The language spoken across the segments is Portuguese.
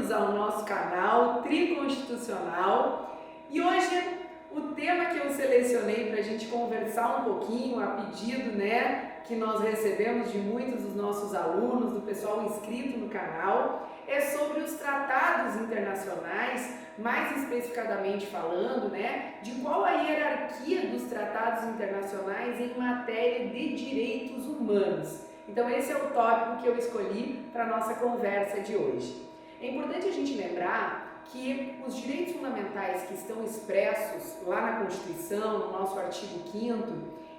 bem-vindos ao nosso canal Triconstitucional. E hoje o tema que eu selecionei para a gente conversar um pouquinho, a pedido, que nós recebemos de muitos dos nossos alunos, do pessoal inscrito no canal, é sobre os tratados internacionais, mais especificadamente falando, de qual a hierarquia dos tratados internacionais em matéria de direitos humanos. Então esse é o tópico que eu escolhi para a nossa conversa de hoje. É importante a gente lembrar que os direitos fundamentais que estão expressos lá na Constituição, no nosso artigo 5º,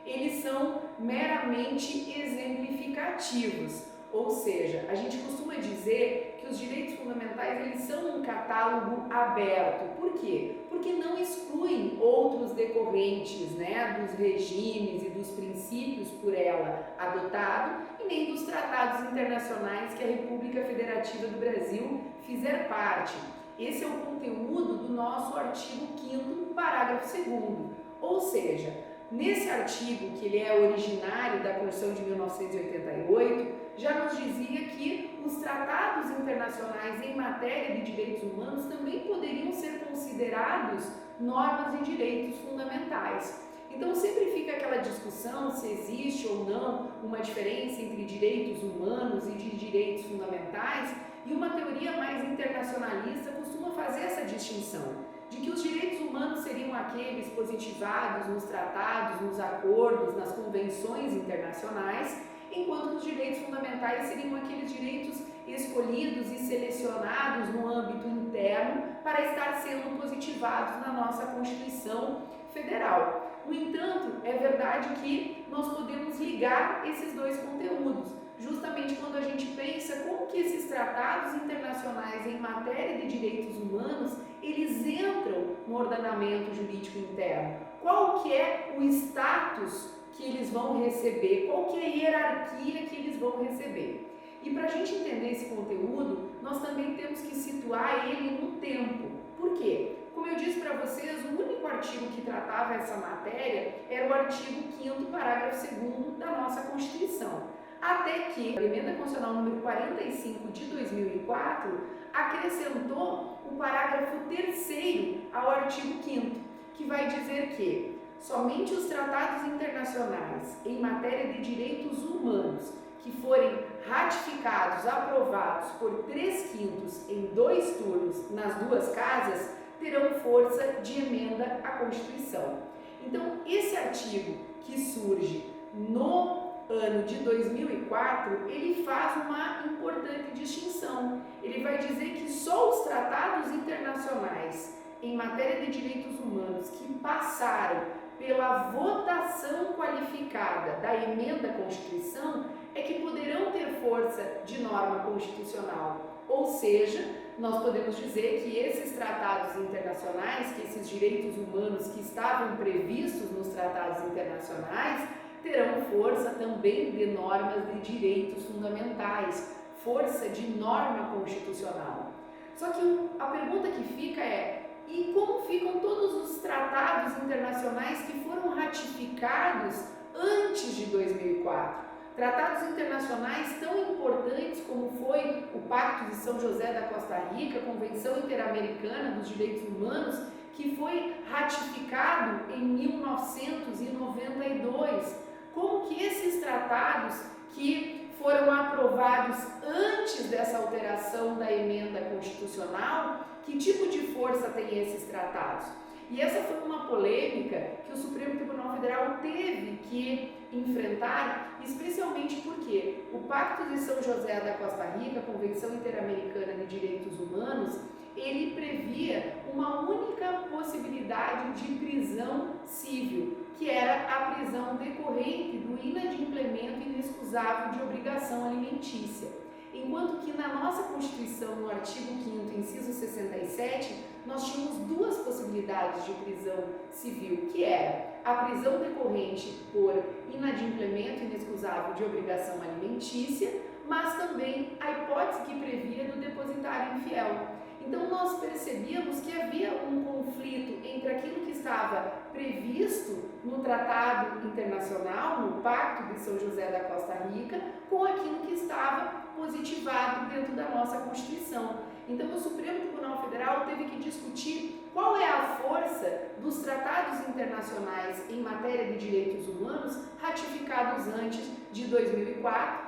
eles são meramente exemplificativos, ou seja, a gente costuma dizer que os direitos fundamentais eles são um catálogo aberto. Por quê? Porque não excluem outros decorrentes dos regimes e dos princípios por ela adotado e nem dos tratados internacionais que a República Federativa do Brasil fizer parte. Esse é o conteúdo do nosso artigo 5º, parágrafo 2º, ou seja, nesse artigo, que ele é originário da Constituição de 1988, já nos dizia que os tratados internacionais em matéria de direitos humanos também poderiam ser considerados normas de direitos fundamentais. Então sempre fica aquela discussão se existe ou não uma diferença entre direitos humanos e de direitos fundamentais, e uma teoria mais internacionalista costuma fazer essa distinção, de que os direitos humanos seriam aqueles positivados nos tratados, nos acordos, nas convenções internacionais, enquanto os direitos fundamentais seriam aqueles direitos escolhidos e selecionados no âmbito interno para estar sendo positivados na nossa Constituição Federal. No entanto, é verdade que nós podemos ligar esses dois conteúdos, justamente quando a gente pensa como que esses tratados internacionais em matéria de direitos humanos, eles entram no ordenamento jurídico interno. Qual que é o status que eles vão receber, qual que é a hierarquia que eles vão receber. E para a gente entender esse conteúdo, nós também temos que situar ele no tempo. Por quê? Como eu disse para vocês, o único artigo que tratava essa matéria era o artigo 5º, parágrafo 2º da nossa Constituição. Até que a Emenda Constitucional número 45 de 2004 acrescentou o parágrafo 3º ao artigo 5º, que vai dizer que somente os tratados internacionais em matéria de direitos humanos que forem ratificados, aprovados por 3/5 em 2 turnos nas 2 casas, terão força de emenda à Constituição. Então, esse artigo que surge no ano de 2004, ele faz uma importante distinção. Ele vai dizer que só os tratados internacionais em matéria de direitos humanos que passaram pela votação qualificada da emenda à Constituição é que poderão ter força de norma constitucional. Ou seja, nós podemos dizer que esses tratados internacionais, que esses direitos humanos que estavam previstos nos tratados internacionais, terão força também de normas de direitos fundamentais, força de norma constitucional. Só que a pergunta que fica é: e como ficam todos os tratados internacionais que foram ratificados antes de 2004? Tratados internacionais tão importantes como foi o Pacto de São José da Costa Rica, a Convenção Interamericana dos Direitos Humanos, que foi ratificado em 1992. Como que esses tratados que foram aprovados antes dessa alteração da emenda constitucional, que tipo de força tem esses tratados? E essa foi uma polêmica que o Supremo Tribunal Federal teve que enfrentar, especialmente porque o Pacto de São José da Costa Rica, a Convenção Interamericana de Direitos Humanos, ele previa uma única possibilidade de prisão civil, que era a prisão decorrente do inadimplemento inexcusável de obrigação alimentícia. Enquanto que na nossa Constituição, no artigo 5º, inciso 67, nós tínhamos 2 possibilidades de prisão civil, que era a prisão decorrente por inadimplemento inexcusável de obrigação alimentícia, mas também a hipótese que previa do depositário infiel. Então nós percebíamos que havia um conflito entre aquilo que estava previsto no Tratado Internacional, no Pacto de São José da Costa Rica, com aquilo que estava positivado dentro da nossa Constituição. Então o Supremo Tribunal Federal teve que discutir qual é a força dos tratados internacionais em matéria de direitos humanos ratificados antes de 2004,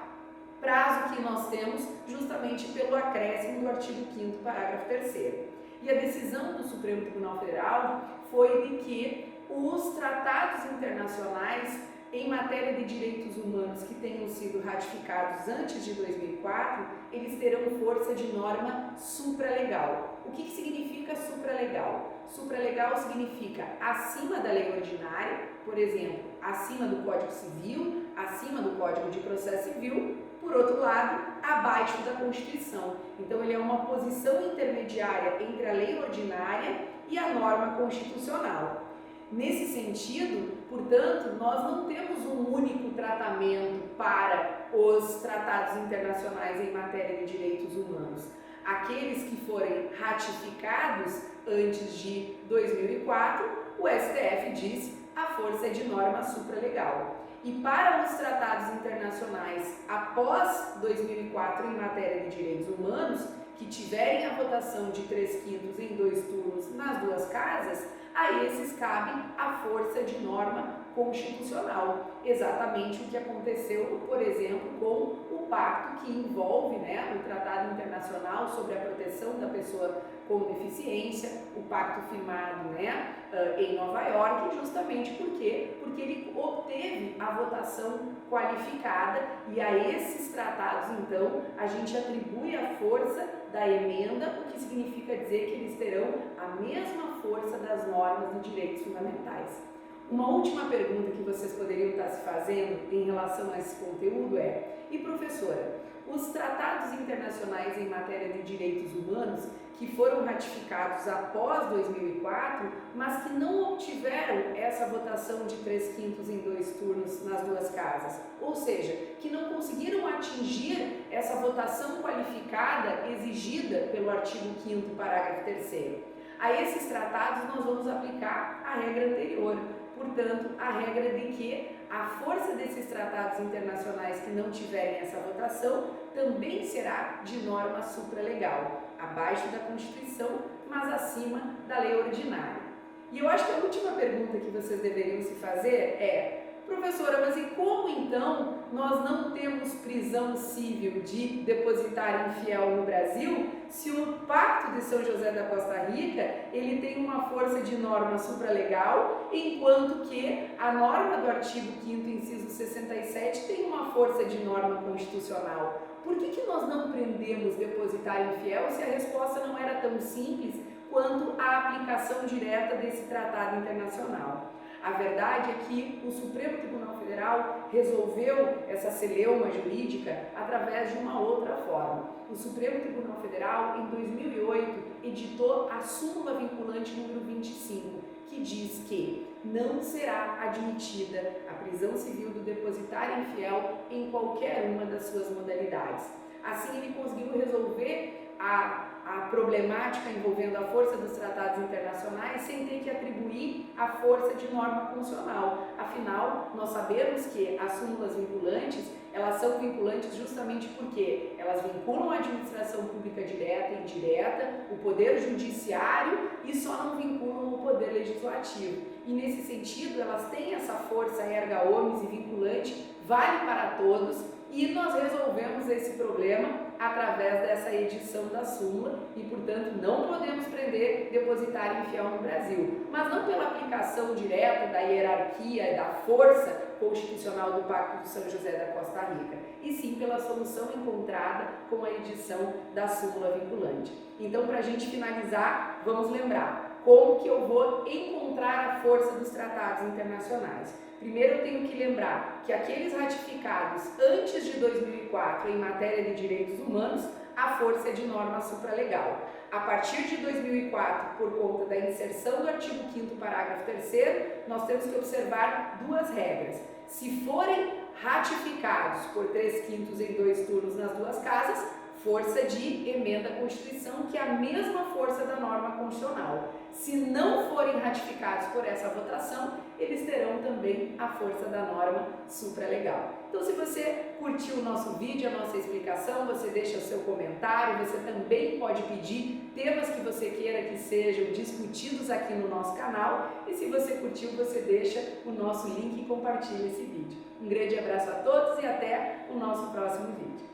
prazo que nós temos justamente pelo acréscimo do artigo 5º, parágrafo 3º. E a decisão do Supremo Tribunal Federal foi de que os tratados internacionais em matéria de direitos humanos que tenham sido ratificados antes de 2004, eles terão força de norma supralegal. O que significa supralegal? Supralegal significa acima da lei ordinária, por exemplo, acima do Código Civil, acima do Código de Processo Civil, por outro lado, abaixo da Constituição. Então, ele é uma posição intermediária entre a lei ordinária e a norma constitucional. Nesse sentido, portanto, nós não temos um único tratamento para os tratados internacionais em matéria de direitos humanos. Aqueles que forem ratificados antes de 2004, o STF diz a força é de norma supralegal. E para os tratados internacionais após 2004 em matéria de direitos humanos, que tiverem a votação de 3/5 em 2 turnos nas 2 casas, a esses cabe a força de norma constitucional. Exatamente o que aconteceu, por exemplo, com o pacto que envolve, o Tratado Internacional sobre a Proteção da Pessoa com Deficiência, o pacto firmado em Nova York, justamente porque ele obteve a votação qualificada, e a esses tratados, então, a gente atribui a força da emenda, o que significa dizer que eles terão a mesma força das normas de direitos fundamentais. Uma última pergunta que vocês poderiam estar se fazendo em relação a esse conteúdo é: e professora, os tratados internacionais em matéria de direitos humanos que foram ratificados após 2004, mas que não obtiveram essa votação de 3/5 em 2 turnos nas 2 casas, ou seja, que não conseguiram atingir essa votação qualificada exigida pelo artigo 5º, parágrafo 3º. A esses tratados nós vamos aplicar a regra anterior, portanto, a regra de que a força desses tratados internacionais que não tiverem essa votação também será de norma supralegal, abaixo da Constituição, mas acima da lei ordinária. E eu acho que a última pergunta que vocês deveriam se fazer é: professora, mas e como então nós não temos prisão civil de depositário infiel no Brasil, se o Pacto de São José da Costa Rica ele tem uma força de norma supralegal, enquanto que a norma do artigo 5º, inciso 67, tem uma força de norma constitucional? Por que nós não prendemos depositário infiel se a resposta não era tão simples quanto a aplicação direta desse tratado internacional? A verdade é que o Supremo Tribunal Federal resolveu essa celeuma jurídica através de uma outra forma. O Supremo Tribunal Federal, em 2008, editou a súmula vinculante número 25, que diz que não será admitida a prisão civil do depositário infiel em qualquer uma das suas modalidades. Assim, ele conseguiu resolver a problemática envolvendo a força dos tratados internacionais sem ter que atribuir a força de norma constitucional. Afinal, nós sabemos que as súmulas vinculantes, elas são vinculantes justamente porque elas vinculam a administração pública direta e indireta, o poder judiciário, e só não vinculam o poder legislativo. E nesse sentido, elas têm essa força erga omnes e vinculante, vale para todos, e nós resolvemos esse problema através dessa edição da súmula e, portanto, não podemos prender depositário infiel no Brasil, mas não pela aplicação direta da hierarquia e da força constitucional do Pacto de São José da Costa Rica, e sim pela solução encontrada com a edição da súmula vinculante. Então, para a gente finalizar, vamos lembrar como que eu vou encontrar a força dos tratados internacionais. Primeiro, eu tenho que lembrar que aqueles ratificados antes de 2004 em matéria de direitos humanos, a força é de norma supralegal. A partir de 2004, por conta da inserção do artigo 5º, parágrafo 3º, nós temos que observar 2 regras. Se forem ratificados por 3/5 em 2 turnos nas 2 casas, força de emenda à Constituição, que é a mesma força da norma constitucional. se não forem ratificados por essa votação, eles terão também a força da norma supralegal. Então, se você curtiu o nosso vídeo, a nossa explicação, você deixa o seu comentário, você também pode pedir temas que você queira que sejam discutidos aqui no nosso canal, e se você curtiu, você deixa o nosso link e compartilha esse vídeo. Um grande abraço a todos e até o nosso próximo vídeo.